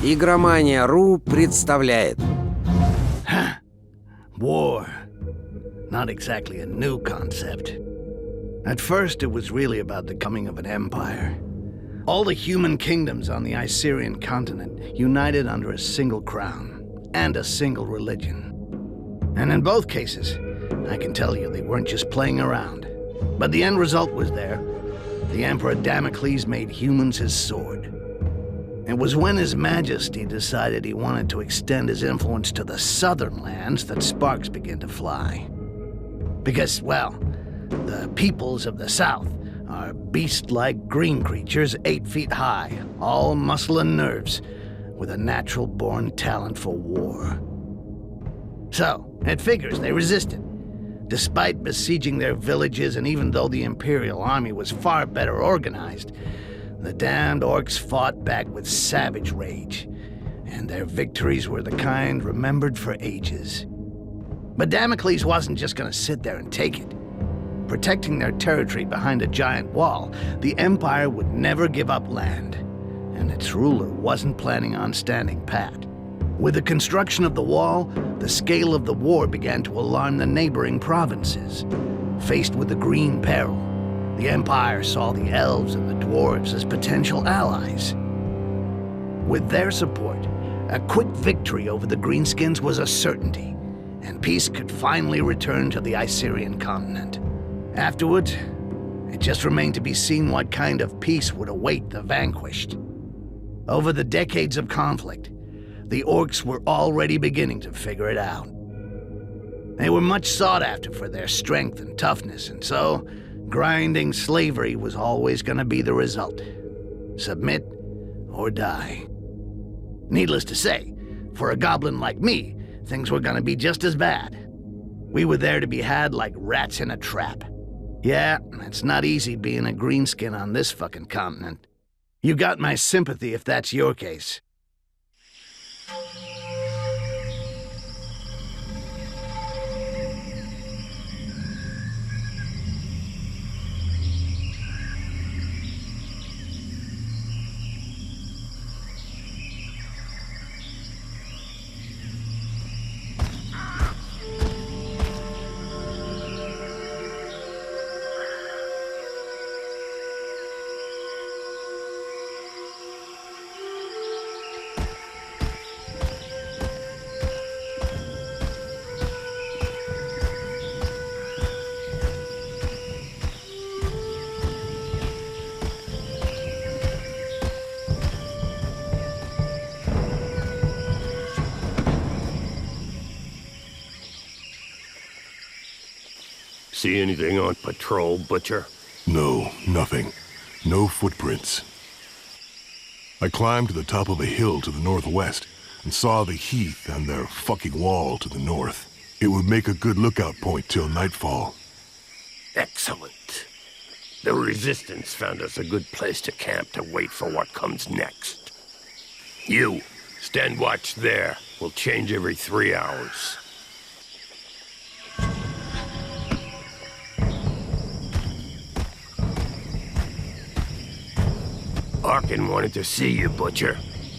Игромания.ру представляет. War. Not exactly a new concept. At first, it was really about the coming of an empire. All the human kingdoms on the Icerian continent united under a single crown and a single religion. And in both cases, I can tell you they weren't just playing around. But the end result was there. The Emperor Damocles made humans his sword. It was when His Majesty decided he wanted to extend his influence to the southern lands that sparks began to fly. Because, well, the peoples of the south are beast-like green creatures 8 feet high, all muscle and nerves, with a natural-born talent for war. So, it figures they resisted. Despite besieging their villages, and even though the Imperial army was far better organized, the damned orcs fought back with savage rage, and their victories were the kind remembered for ages. But Damocles wasn't just gonna sit there and take it. Protecting their territory behind a giant wall, the Empire would never give up land, and its ruler wasn't planning on standing pat. With the construction of the wall, the scale of the war began to alarm the neighboring provinces. Faced with the Green Peril, the Empire saw the elves and the dwarves as potential allies. With their support, a quick victory over the Greenskins was a certainty, and peace could finally return to the Icerian continent. Afterwards, it just remained to be seen what kind of peace would await the vanquished. Over the decades of conflict, the orcs were already beginning to figure it out. They were much sought after for their strength and toughness, and so grinding slavery was always going to be the result. Submit or die. Needless to say, for a goblin like me, things were going to be just as bad. We were there to be had like rats in a trap. Yeah, it's not easy being a greenskin on this fucking continent. You got my sympathy if that's your case. See anything on patrol, Butcher? No, nothing. No footprints. I climbed to the top of a hill to the northwest and saw the heath and their fucking wall to the north. It would make a good lookout point till nightfall. Excellent. The Resistance found us a good place to camp to wait for what comes next. You, stand watch there. We'll change every 3 hours. Arkin wanted to see you, Butcher.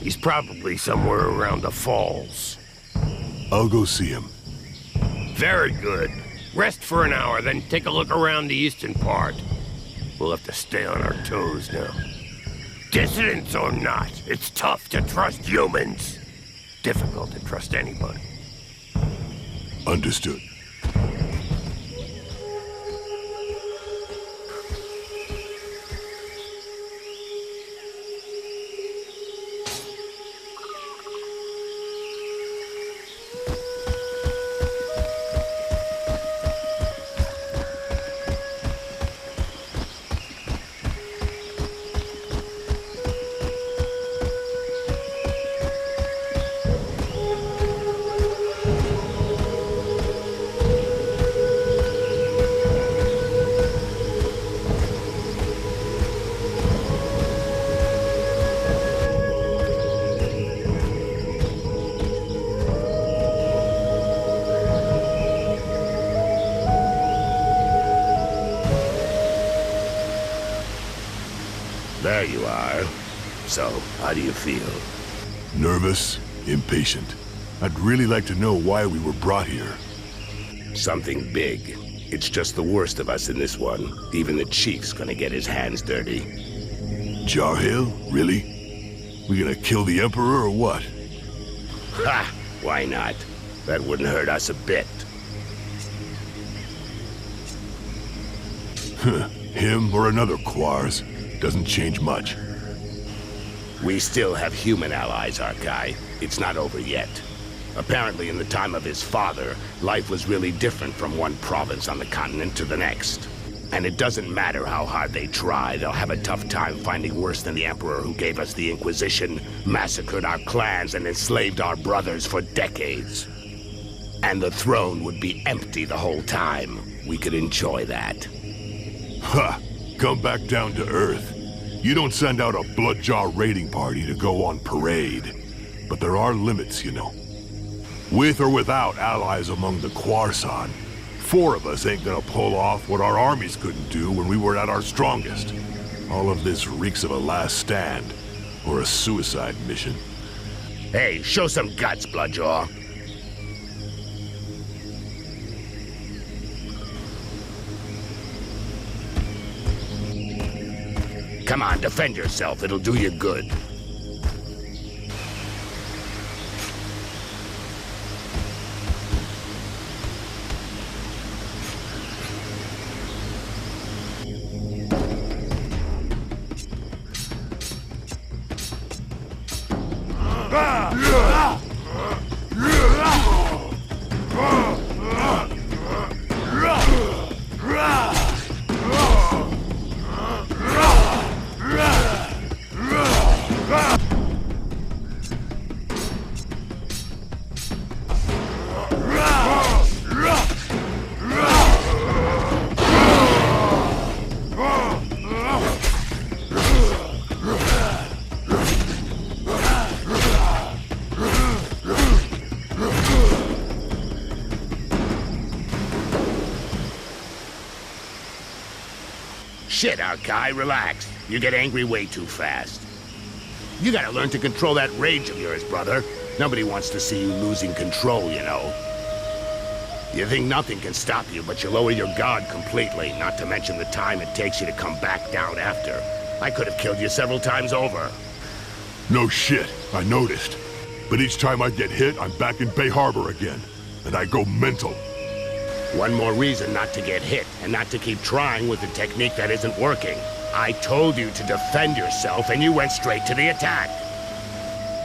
He's probably somewhere around the falls. I'll go see him. Very good. Rest for an hour, then take a look around the eastern part. We'll have to stay on our toes now. Dissidents or not, it's tough to trust humans. Difficult to trust anybody. Understood. There you are. So, how do you feel? Nervous, impatient. I'd really like to know why we were brought here. Something big. It's just the worst of us in this one. Even the chief's gonna get his hands dirty. Jarhill? Really? We gonna kill the Emperor or what? Ha! Why not? That wouldn't hurt us a bit. Him or another Quars. Doesn't change much. We still have human allies, our guy. It's not over yet. Apparently, in the time of his father, life was really different from one province on the continent to the next. And it doesn't matter how hard they try, they'll have a tough time finding worse than the Emperor who gave us the Inquisition, massacred our clans, and enslaved our brothers for decades. And the throne would be empty the whole time. We could enjoy that. Ha! Come back down to Earth. You don't send out a Bloodjaw raiding party to go on parade. But there are limits, you know. With or without allies among the Quarsan, 4 of us ain't gonna pull off what our armies couldn't do when we were at our strongest. All of this reeks of a last stand, or a suicide mission. Hey, show some guts, Bloodjaw. Come on, defend yourself. It'll do you good. Shit, Arkai, relax. You get angry way too fast. You gotta learn to control that rage of yours, brother. Nobody wants to see you losing control, you know. You think nothing can stop you, but you lower your guard completely, not to mention the time it takes you to come back down after. I could have killed you several times over. No shit, I noticed. But each time I get hit, I'm back in Bay Harbor again. And I go mental. One more reason not to get hit, and not to keep trying with a technique that isn't working. I told you to defend yourself, and you went straight to the attack.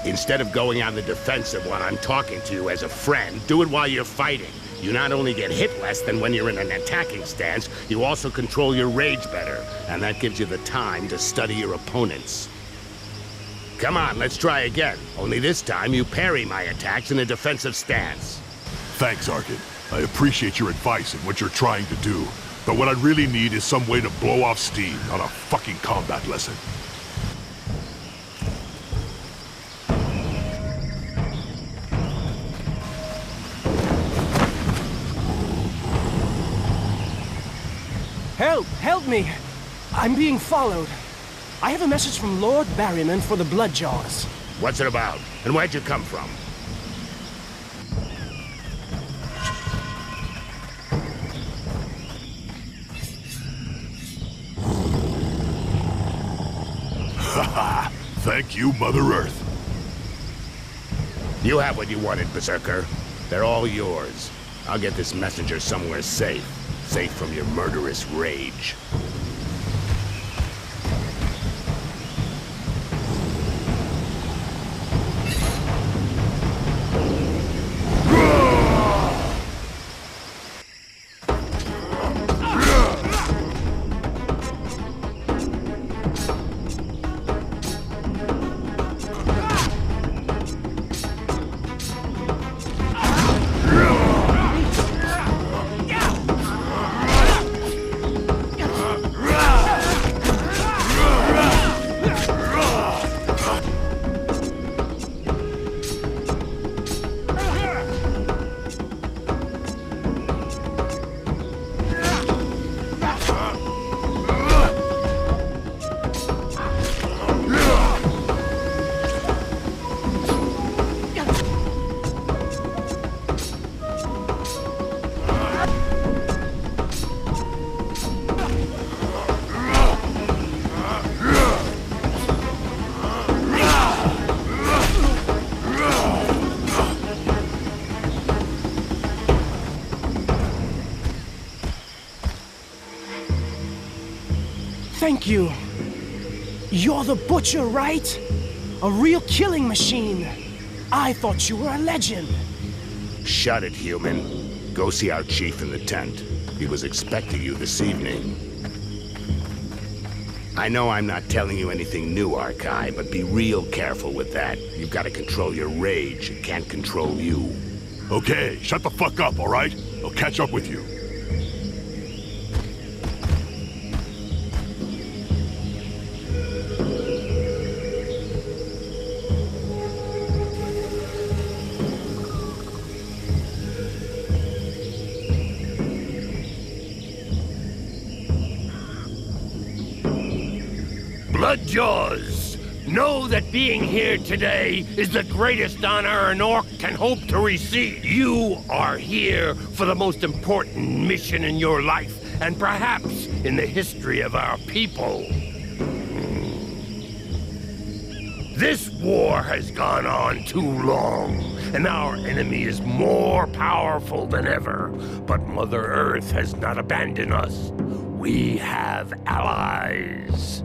Instead of going on the defensive when I'm talking to you as a friend, do it while you're fighting. You not only get hit less than when you're in an attacking stance, you also control your rage better, and that gives you the time to study your opponents. Come on, let's try again. Only this time you parry my attacks in a defensive stance. Thanks, Arkin. I appreciate your advice and what you're trying to do. But what I really need is some way to blow off steam, not a fucking combat lesson. Help! Help me! I'm being followed. I have a message from Lord Barryman for the Bloodjaws. What's it about? And where'd you come from? Haha! Thank you, Mother Earth. You have what you wanted, Berserker. They're all yours. I'll get this messenger somewhere safe. Safe from your murderous rage. Thank you. You're the butcher, right? A real killing machine. I thought you were a legend. Shut it, human. Go see our chief in the tent. He was expecting you this evening. I know I'm not telling you anything new, Arkai, but be real careful with that. You've got to control your rage. It can't control you. Okay, shut the fuck up, all right? I'll catch up with you. Bloodjaws, know that being here today is the greatest honor an orc can hope to receive. You are here for the most important mission in your life, and perhaps in the history of our people. This war has gone on too long, and our enemy is more powerful than ever. But Mother Earth has not abandoned us. We have allies.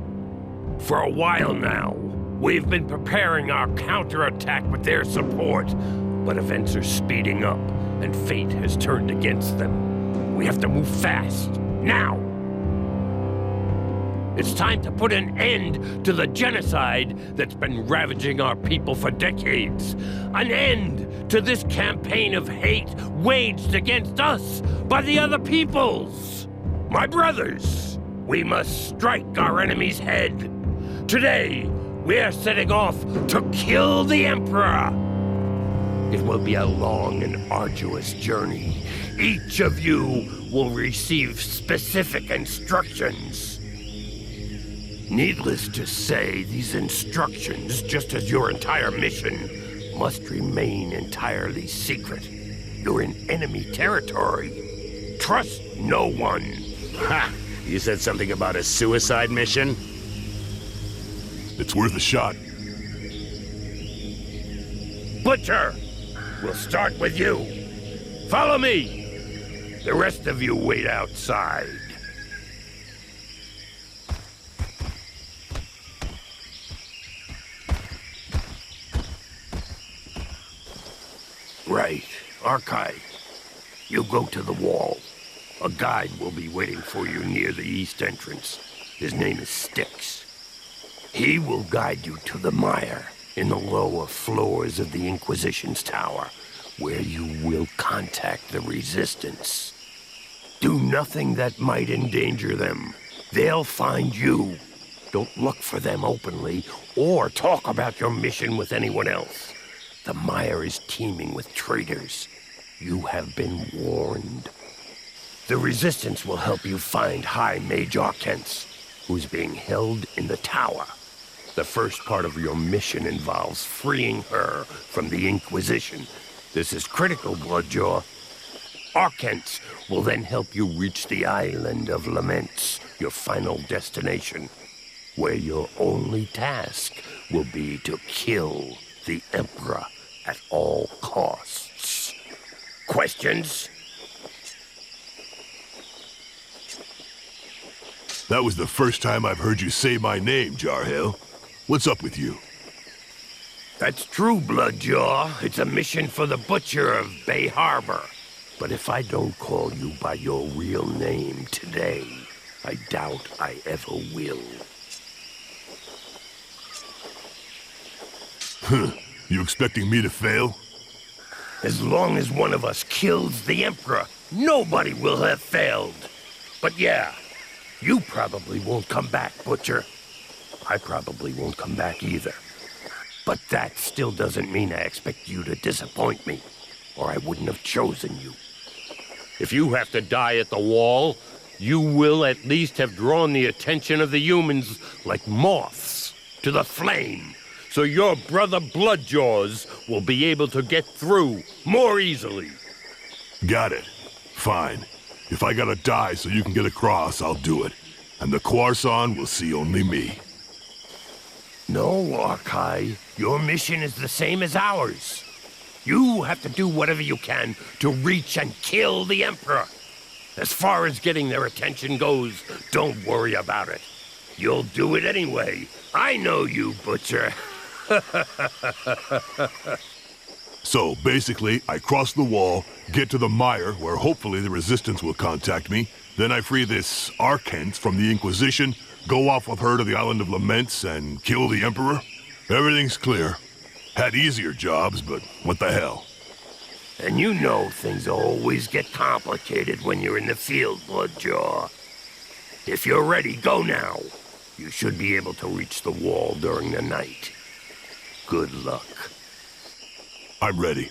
For a while now, we've been preparing our counterattack with their support, but events are speeding up, and fate has turned against them. We have to move fast, now! It's time to put an end to the genocide that's been ravaging our people for decades. An end to this campaign of hate waged against us by the other peoples. My brothers, we must strike our enemy's head. Today, we are setting off to kill the Emperor. It will be a long and arduous journey. Each of you will receive specific instructions. Needless to say, these instructions, just as your entire mission, must remain entirely secret. You're in enemy territory. Trust no one. Ha! You said something about a suicide mission? It's worth a shot. Butcher, we'll start with you. Follow me. The rest of you wait outside. Right. Arkai, you go to the wall. A guide will be waiting for you near the east entrance. His name is Styx. He will guide you to the mire in the lower floors of the Inquisition's tower, where you will contact the Resistance. Do nothing that might endanger them. They'll find you. Don't look for them openly, or talk about your mission with anyone else. The mire is teeming with traitors. You have been warned. The Resistance will help you find High Mage Arcens, who's being held in the tower. The first part of your mission involves freeing her from the Inquisition. This is critical, Bloodjaw. Arcens will then help you reach the Island of Laments, your final destination, where your only task will be to kill the Emperor at all costs. Questions? That was the first time I've heard you say my name, Jarhill. What's up with you? That's true, Bloodjaw. It's a mission for the Butcher of Bay Harbor. But if I don't call you by your real name today, I doubt I ever will. You expecting me to fail? As long as one of us kills the Emperor, nobody will have failed. But yeah, you probably won't come back, Butcher. I probably won't come back either. But that still doesn't mean I expect you to disappoint me, or I wouldn't have chosen you. If you have to die at the wall, you will at least have drawn the attention of the humans like moths to the flame, so your brother Bloodjaws will be able to get through more easily. Got it. Fine. If I gotta die so you can get across, I'll do it. And the Quarson will see only me. No, Arkai. Your mission is the same as ours. You have to do whatever you can to reach and kill the Emperor. As far as getting their attention goes, don't worry about it. You'll do it anyway. I know you, Butcher. So, basically, I cross the wall, get to the mire, where hopefully the Resistance will contact me. Then I free this Arcant from the Inquisition, go off with her to the Island of Laments, and kill the Emperor. Everything's clear. Had easier jobs, but what the hell? And you know things always get complicated when you're in the field, Bloodjaw. If you're ready, go now. You should be able to reach the wall during the night. Good luck. I'm ready.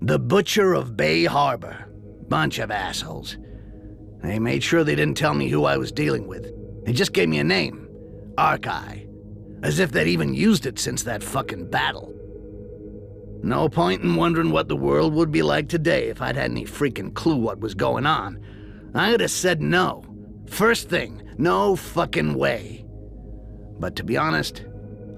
The Butcher of Bay Harbor. Bunch of assholes. They made sure they didn't tell me who I was dealing with. They just gave me a name. Arkai. As if they'd even used it since that fucking battle. No point in wondering what the world would be like today if I'd had any freaking clue what was going on. I'd have said no. First thing, no fucking way. But to be honest,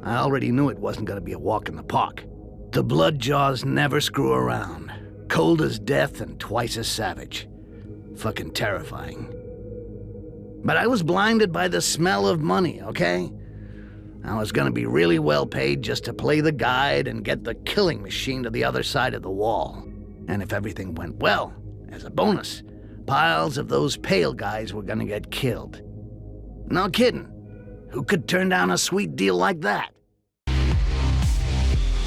I already knew it wasn't gonna be a walk in the park. The Bloodjaws never screw around. Cold as death and twice as savage. Fucking terrifying. But I was blinded by the smell of money, okay? I was gonna be really well paid just to play the guide and get the killing machine to the other side of the wall. And if everything went well, as a bonus, piles of those pale guys were gonna get killed. No kidding. Who could turn down a sweet deal like that?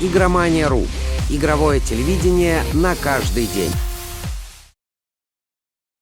Игромания.ру. Игровое телевидение на каждый день.